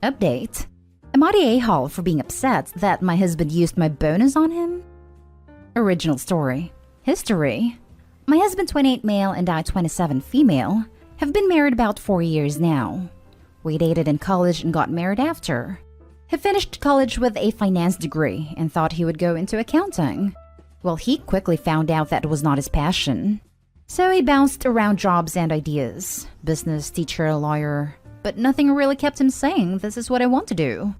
Update. Am I the a-hole for being upset that my husband used my bonus on him? Original story. History. My husband, 28 male, and I, 27 female, have been married about 4 years now. We dated in college and got married after. He finished college with a finance degree and thought he would go into accounting. Well, he quickly found out that was not his passion. So he bounced around jobs and ideas. Business, teacher, lawyer. But nothing really kept him saying, this is what I want to do.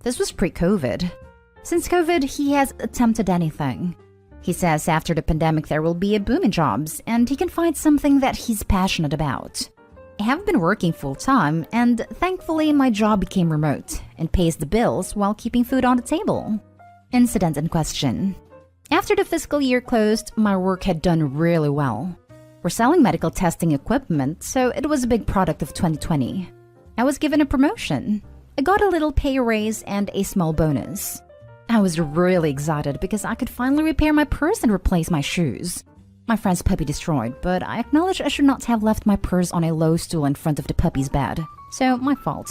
This was pre-COVID. Since COVID, he has attempted anything. He says after the pandemic there will be a boom in jobs and he can find something that he's passionate about. I have been working full-time and thankfully my job became remote and pays the bills while keeping food on the table. Incident in question. After the fiscal year closed, my work had done really well. We're selling medical testing equipment, so it was a big product of 2020. I was given a promotion. I got a little pay raise and a small bonus. I was really excited because I could finally repair my purse and replace my shoes. My friend's puppy destroyed, but I acknowledge I should not have left my purse on a low stool in front of the puppy's bed. So, my fault.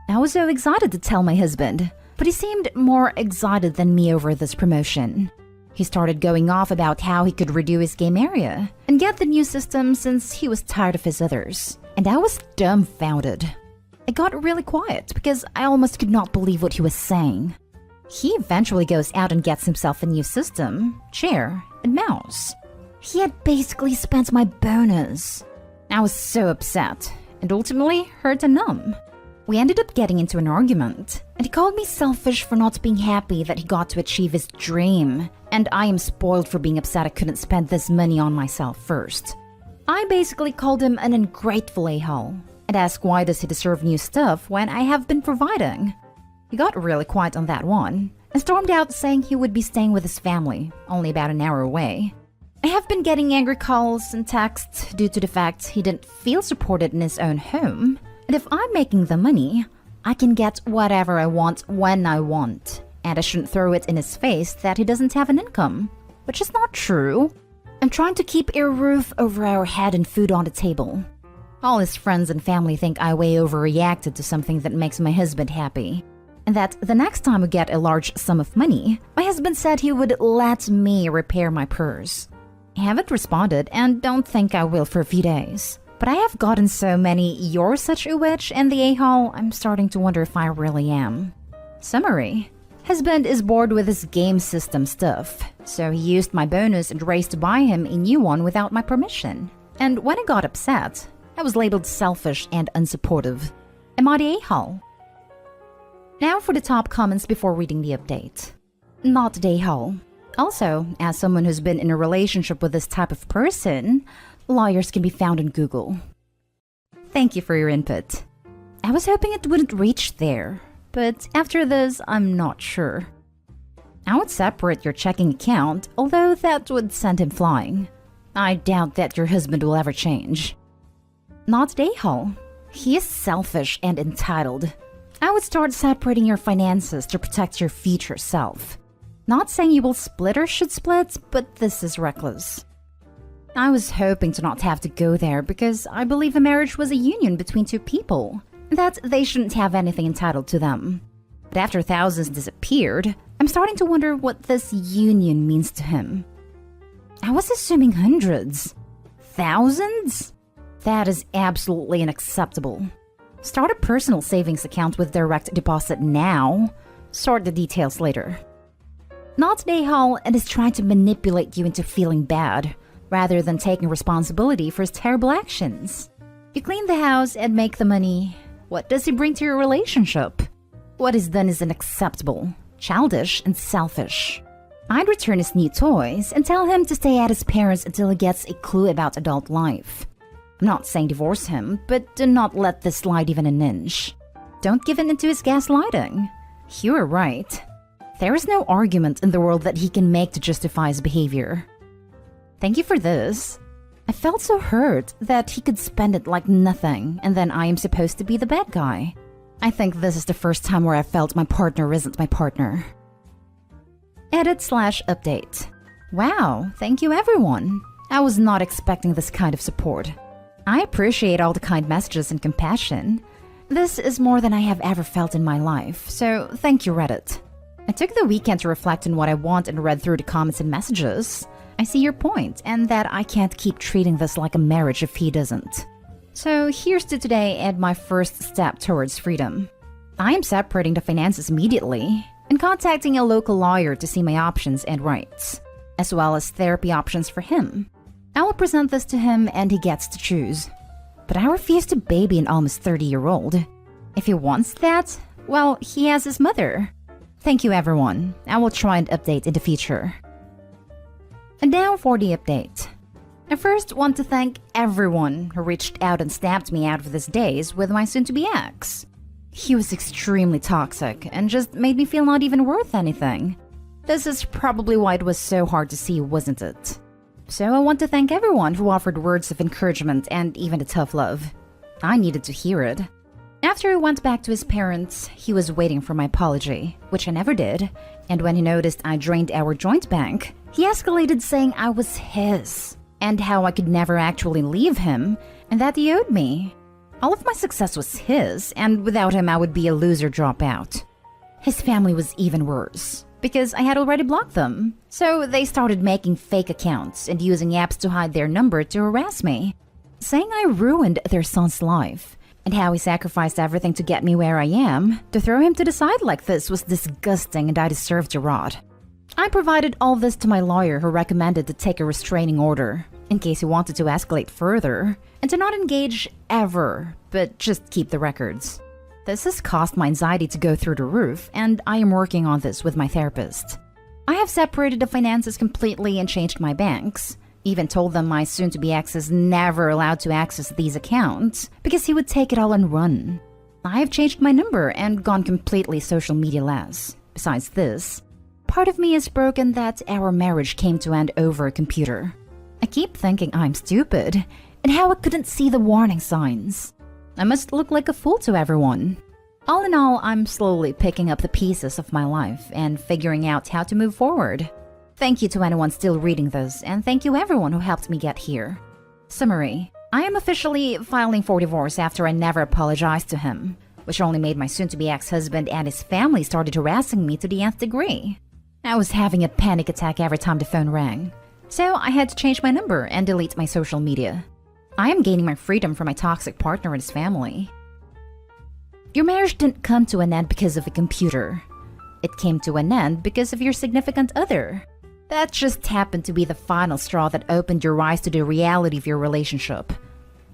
I was so excited to tell my husband, but he seemed more excited than me over this promotion. He started going off about how he could redo his game area and get the new system since he was tired of his others. And I was dumbfounded. I got really quiet because I almost could not believe what he was saying. He eventually goes out and gets himself a new system, chair, and mouse. He had basically spent my bonus. I was so upset and ultimately hurt and numb. We ended up getting into an argument, and he called me selfish for not being happy that he got to achieve his dream, and I am spoiled for being upset I couldn't spend this money on myself first. I basically called him an ungrateful a-hole and asked why does he deserve new stuff when I have been providing. He got really quiet on that one and stormed out saying he would be staying with his family, only about an hour away. I have been getting angry calls and texts due to the fact he didn't feel supported in his own home. And if I'm making the money, I can get whatever I want when I want. And I shouldn't throw it in his face that he doesn't have an income, which is not true. I'm trying to keep a roof over our head and food on the table. All his friends and family think I way overreacted to something that makes my husband happy. And that the next time we get a large sum of money, my husband said he would let me repair my purse. I haven't responded and don't think I will for a few days. But I have gotten so many "you're such a witch" in the a-hole, I'm starting to wonder if I really am. Summary. Husband is bored with his game system stuff, so he used my bonus and raced to buy him a new one without my permission. And when I got upset, I was labeled selfish and unsupportive. Am I the a-hole? Now for the top comments before reading the update. Not the a-hole. Also, as someone who's been in a relationship with this type of person, lawyers can be found on Google. Thank you for your input. I was hoping it wouldn't reach there, but after this, I'm not sure. I would separate your checking account, although that would send him flying. I doubt that your husband will ever change. Not a-hole. He is selfish and entitled. I would start separating your finances to protect your future self. Not saying you will split or should split, but this is reckless. I was hoping to not have to go there because I believe a marriage was a union between two people, that they shouldn't have anything entitled to them. But after thousands disappeared, I'm starting to wonder what this union means to him. I was assuming hundreds. Thousands? That is absolutely unacceptable. Start a personal savings account with direct deposit now. Sort the details later. Not an a-hole and is trying to manipulate you into feeling bad, rather than taking responsibility for his terrible actions. You clean the house and make the money. What does he bring to your relationship? What is done is unacceptable, childish, and selfish. I'd return his new toys and tell him to stay at his parents until he gets a clue about adult life. I'm not saying divorce him, but do not let this slide even an inch. Don't give in to his gaslighting. You are right. There is no argument in the world that he can make to justify his behavior. Thank you for this. I felt so hurt that he could spend it like nothing, and then I am supposed to be the bad guy. I think this is the first time where I felt my partner isn't my partner. Edit/update. Wow, thank you everyone. I was not expecting this kind of support. I appreciate all the kind messages and compassion. This is more than I have ever felt in my life, so thank you, Reddit. I took the weekend to reflect on what I want and read through the comments and messages. I see your point, and that I can't keep treating this like a marriage if he doesn't. So here's to today and my first step towards freedom. I am separating the finances immediately and contacting a local lawyer to see my options and rights, as well as therapy options for him. I will present this to him and he gets to choose. But I refuse to baby an almost 30-year-old. If he wants that, well, he has his mother. Thank you, everyone. I will try and update in the future. And now for the update. I first want to thank everyone who reached out and snapped me out of these days with my soon-to-be ex. He was extremely toxic and just made me feel not even worth anything. This is probably why it was so hard to see, wasn't it? So I want to thank everyone who offered words of encouragement and even the tough love. I needed to hear it. After I went back to his parents, he was waiting for my apology, which I never did, and when he noticed I drained our joint bank, he escalated saying I was his, and how I could never actually leave him, and that he owed me. All of my success was his, and without him I would be a loser dropout. His family was even worse, because I had already blocked them, so they started making fake accounts and using apps to hide their number to harass me, saying I ruined their son's life, and how he sacrificed everything to get me where I am. To throw him to the side like this was disgusting and I deserved to rot. I provided all this to my lawyer, who recommended to take a restraining order in case he wanted to escalate further, and to not engage ever, but just keep the records. This has caused my anxiety to go through the roof, and I am working on this with my therapist. I have separated the finances completely and changed my banks. Even told them my soon-to-be ex is never allowed to access these accounts because he would take it all and run. I have changed my number and gone completely social media-less. Besides this, part of me is broken that our marriage came to end over a computer. I keep thinking I'm stupid, and how I couldn't see the warning signs. I must look like a fool to everyone. All in all, I'm slowly picking up the pieces of my life and figuring out how to move forward. Thank you to anyone still reading this, and thank you everyone who helped me get here. Summary. I am officially filing for divorce after I never apologized to him, which only made my soon-to-be ex-husband and his family started harassing me to the nth degree. I was having a panic attack every time the phone rang. So I had to change my number and delete my social media. I am gaining my freedom from my toxic partner and his family. Your marriage didn't come to an end because of a computer. It came to an end because of your significant other. That just happened to be the final straw that opened your eyes to the reality of your relationship.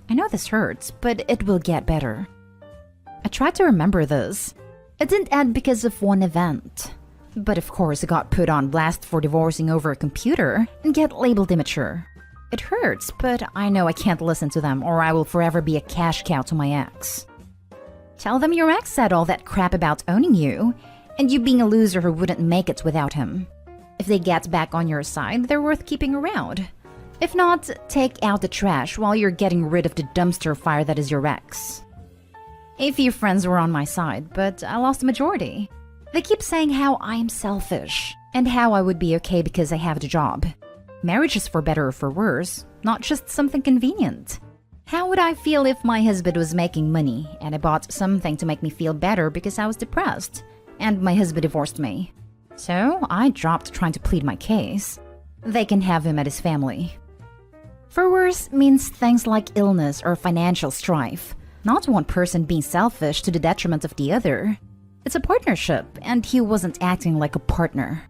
I know this hurts, but it will get better. I tried to remember this. It didn't end because of one event. But of course I got put on blast for divorcing over a computer and get labeled immature. It hurts, but I know I can't listen to them or I will forever be a cash cow to my ex. Tell them your ex said all that crap about owning you, and you being a loser who wouldn't make it without him. If they get back on your side, they're worth keeping around. If not, take out the trash while you're getting rid of the dumpster fire that is your ex. A few friends were on my side, but I lost the majority. They keep saying how I am selfish, and how I would be okay because I have the job. Marriage is for better or for worse, not just something convenient. How would I feel if my husband was making money, and I bought something to make me feel better because I was depressed, and my husband divorced me? So I dropped trying to plead my case. They can have him at his family. For worse means things like illness or financial strife, not one person being selfish to the detriment of the other. It's a partnership, and he wasn't acting like a partner.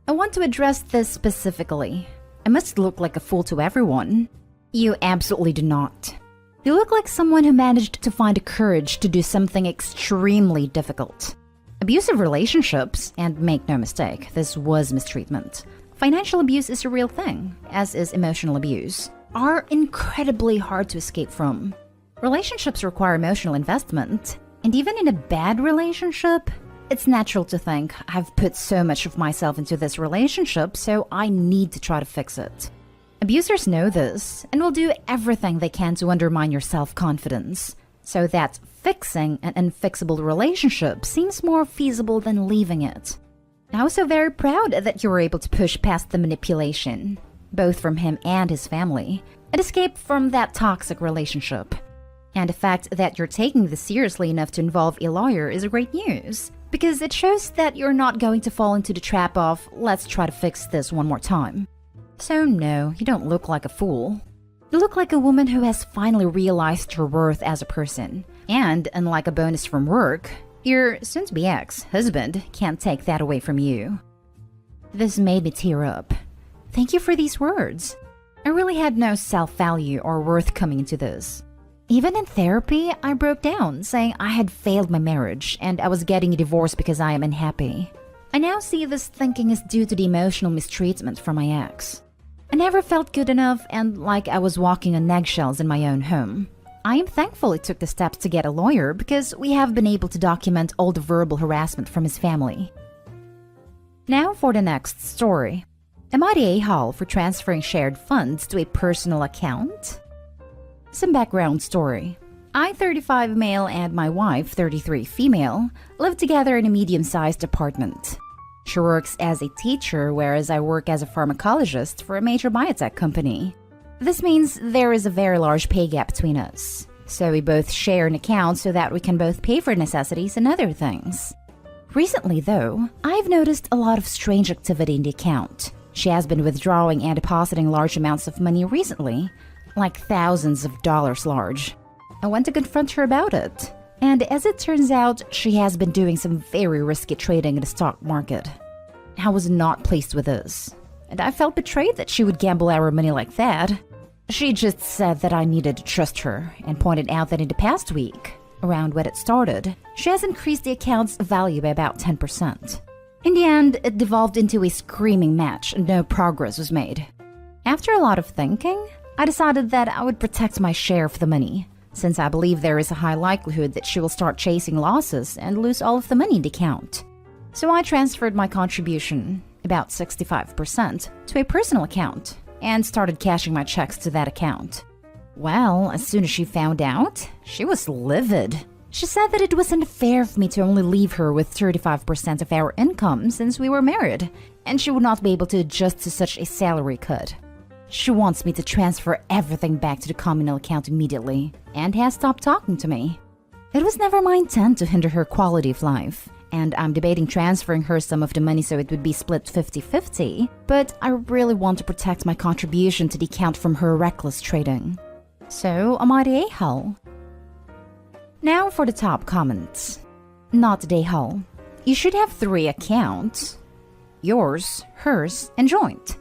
I want to address this specifically. I must look like a fool to everyone. You absolutely do not. You look like someone who managed to find the courage to do something extremely difficult. Abusive relationships, and make no mistake, this was mistreatment. Financial abuse is a real thing, as is emotional abuse, are incredibly hard to escape from. Relationships require emotional investment. And even in a bad relationship, it's natural to think, I've put so much of myself into this relationship, so I need to try to fix it. Abusers know this, and will do everything they can to undermine your self-confidence, so that fixing an unfixable relationship seems more feasible than leaving it. I was so very proud that you were able to push past the manipulation, both from him and his family, and escape from that toxic relationship. And the fact that you're taking this seriously enough to involve a lawyer is great news, because it shows that you're not going to fall into the trap of, let's try to fix this one more time. So no, you don't look like a fool. You look like a woman who has finally realized her worth as a person. And unlike a bonus from work, your soon-to-be ex-husband can't take that away from you. This made me tear up. Thank you for these words. I really had no self-value or worth coming into this. Even in therapy, I broke down, saying I had failed my marriage and I was getting a divorce because I am unhappy. I now see this thinking is due to the emotional mistreatment from my ex. I never felt good enough and like I was walking on eggshells in my own home. I am thankful he took the steps to get a lawyer because we have been able to document all the verbal harassment from his family. Now for the next story. Am I the a-hole for transferring shared funds to a personal account? Some background story. I, 35 male, and my wife, 33 female, live together in a medium-sized apartment. She works as a teacher, whereas I work as a pharmacologist for a major biotech company. This means there is a very large pay gap between us. So we both share an account so that we can both pay for necessities and other things. Recently, though, I've noticed a lot of strange activity in the account. She has been withdrawing and depositing large amounts of money recently, like thousands of dollars large. I went to confront her about it. And as it turns out, she has been doing some very risky trading in the stock market. I was not pleased with this. And I felt betrayed that she would gamble our money like that. She just said that I needed to trust her and pointed out that in the past week, around when it started, she has increased the account's value by about 10%. In the end, it devolved into a screaming match and no progress was made. After a lot of thinking, I decided that I would protect my share of the money, since I believe there is a high likelihood that she will start chasing losses and lose all of the money in the account. So I transferred my contribution, about 65%, to a personal account and started cashing my checks to that account. Well, as soon as she found out, she was livid. She said that it was unfair of me to only leave her with 35% of our income since we were married, and she would not be able to adjust to such a salary cut. She wants me to transfer everything back to the communal account immediately and has stopped talking to me. It was never my intent to hinder her quality of life, and I'm debating transferring her some of the money so it would be split 50-50, but I really want to protect my contribution to the account from her reckless trading. So, am I the a-hole? Now for the top comments. Not the a-hole. You should have 3 accounts. Yours, hers, and joint.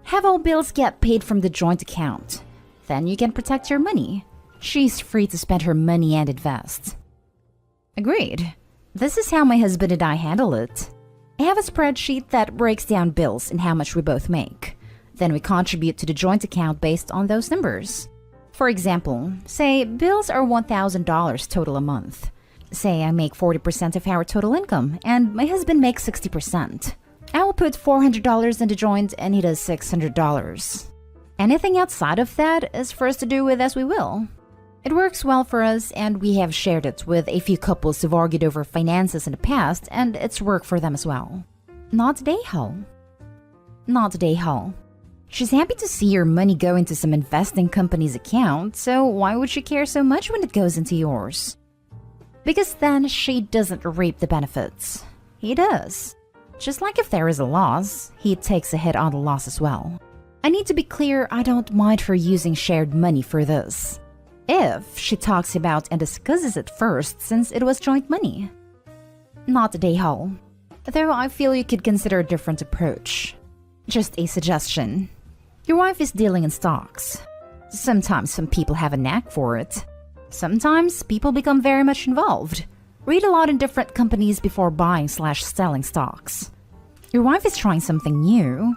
Have all bills get paid from the joint account. Then you can protect your money. She's free to spend her money and invest. Agreed. This is how my husband and I handle it. I have a spreadsheet that breaks down bills and how much we both make. Then we contribute to the joint account based on those numbers. For example, say bills are $1,000 total a month. Say I make 40% of our total income and my husband makes 60%. I will put $400 in the joint and he does $600. Anything outside of that is for us to do with as we will. It works well for us and we have shared it with a few couples who've argued over finances in the past and it's worked for them as well. Not the a-hole. Not the a-hole. She's happy to see your money go into some investing company's account, so why would she care so much when it goes into yours? Because then she doesn't reap the benefits. He does. Just like if there is a loss, he takes a hit on the loss as well. I need to be clear, I don't mind her using shared money for this. If she talks about and discusses it first, since it was joint money. Not the a-hole. Though I feel you could consider a different approach. Just a suggestion. Your wife is dealing in stocks. Sometimes some people have a knack for it. Sometimes people become very much involved. Read a lot in different companies before buying/selling stocks. Your wife is trying something new.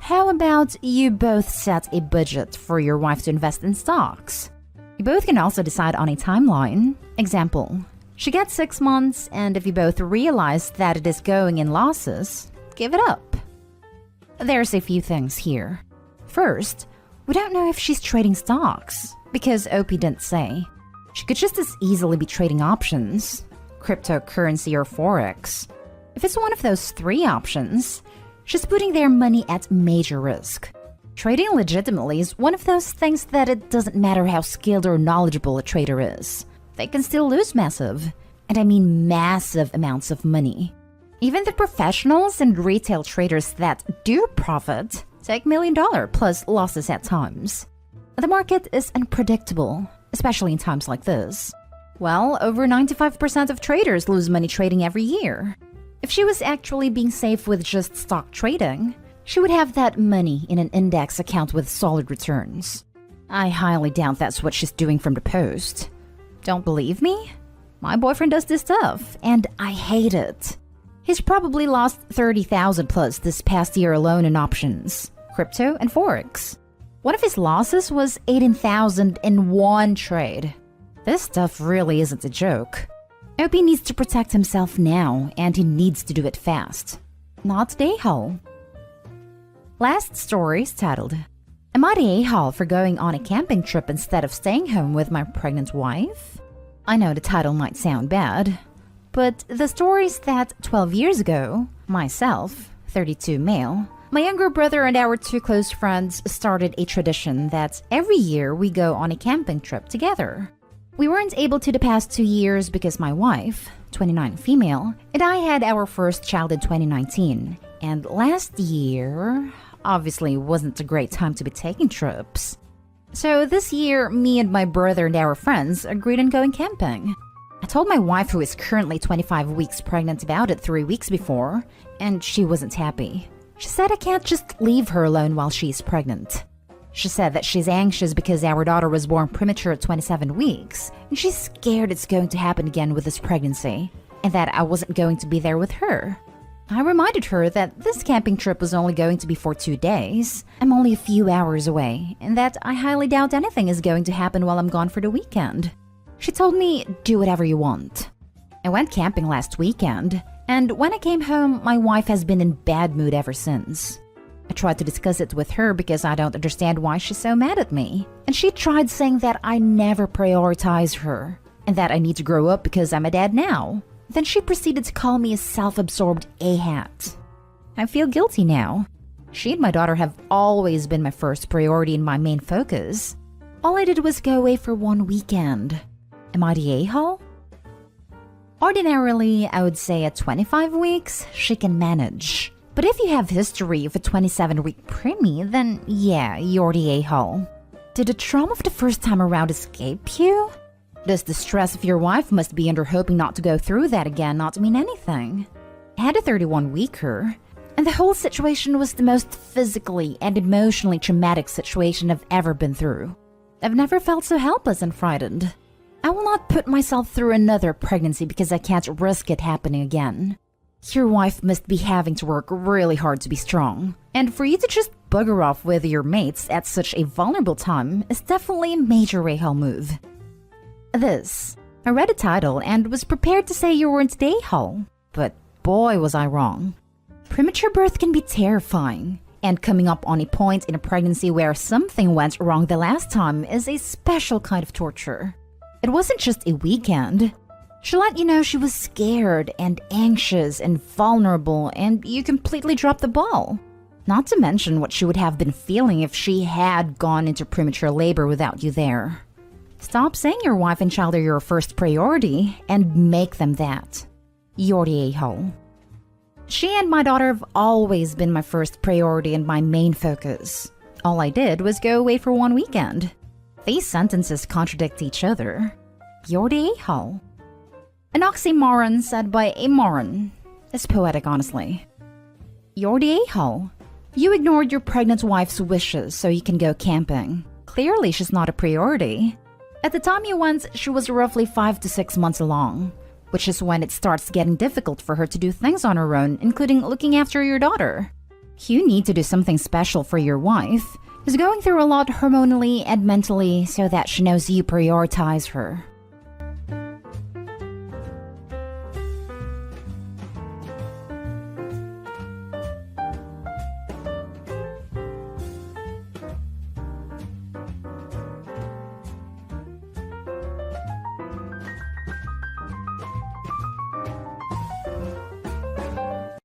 How about you both set a budget for your wife to invest in stocks? You both can also decide on a timeline. Example, she gets 6 months, and if you both realize that it is going in losses, give it up. There's a few things here. First, we don't know if she's trading stocks, because OP didn't say. She could just as easily be trading options, cryptocurrency or forex. If it's one of those 3 options, she's putting their money at major risk. Trading legitimately is one of those things that it doesn't matter how skilled or knowledgeable a trader is. They can still lose massive, and I mean massive amounts of money. Even the professionals and retail traders that do profit take $1 million plus losses at times. The market is unpredictable, especially in times like this. Well, over 95% of traders lose money trading every year. If she was actually being safe with just stock trading, she would have that money in an index account with solid returns. I highly doubt that's what she's doing from the post. Don't believe me? My boyfriend does this stuff, and I hate it. He's probably lost 30,000 plus this past year alone in options, crypto, and forex. One of his losses was 18,000 in one trade. This stuff really isn't a joke. OP needs to protect himself now, and he needs to do it fast. Not the a-hole. Last story is titled, Am I the a-hole for going on a camping trip instead of staying home with my pregnant wife? I know the title might sound bad, but the story is that 12 years ago, myself, 32 male, my younger brother and our two close friends started a tradition that every year we go on a camping trip together. We weren't able to the past 2 years because my wife, 29 female, and I had our first child in 2019, and last year obviously wasn't a great time to be taking trips. So this year, me and my brother and our friends agreed on going camping. I told my wife, who is currently 25 weeks pregnant, about it 3 weeks before, and she wasn't happy. She said I can't just leave her alone while she's pregnant. She said that she's anxious because our daughter was born premature at 27 weeks, and she's scared it's going to happen again with this pregnancy, and that I wasn't going to be there with her. I reminded her that this camping trip was only going to be for 2 days. I'm only a few hours away, and that I highly doubt anything is going to happen while I'm gone for the weekend. She told me, do whatever you want. I went camping last weekend, and when I came home, my wife has been in bad mood ever since. I tried to discuss it with her because I don't understand why she's so mad at me. And she tried saying that I never prioritize her, and that I need to grow up because I'm a dad now. Then she proceeded to call me a self-absorbed a-hat. I feel guilty now. She and my daughter have always been my first priority and my main focus. All I did was go away for 1 weekend. Am I the a-hole? Ordinarily, I would say at 25 weeks, she can manage. But if you have history of a 27-week preemie, then yeah, you're the a-hole. Did the trauma of the first time around escape you? Does the stress of your wife must be under hoping not to go through that again not mean anything? I had a 31-weeker, and the whole situation was the most physically and emotionally traumatic situation I've ever been through. I've never felt so helpless and frightened. I will not put myself through another pregnancy because I can't risk it happening again. Your wife must be having to work really hard to be strong, and for you to just bugger off with your mates at such a vulnerable time is definitely a major a-hole move. I read a title and was prepared to say you weren't the a-hole, but boy was I wrong. Premature birth can be terrifying, and coming up on a point in a pregnancy where something went wrong the last time is a special kind of torture. It wasn't just a weekend. She let you know she was scared and anxious and vulnerable, and you completely dropped the ball. Not to mention what she would have been feeling if she had gone into premature labor without you there. Stop saying your wife and child are your first priority and make them that. You're the a-hole. She and my daughter have always been my first priority and my main focus. All I did was go away for 1 weekend. These sentences contradict each other. You're the a-hole. An oxymoron said by a moron. It's poetic, honestly. You're the a-hole. You ignored your pregnant wife's wishes so you can go camping. Clearly, she's not a priority. At the time you went, she was roughly 5 to 6 months along, which is when it starts getting difficult for her to do things on her own, including looking after your daughter. You need to do something special for your wife, who's going through a lot hormonally and mentally so that she knows you prioritize her.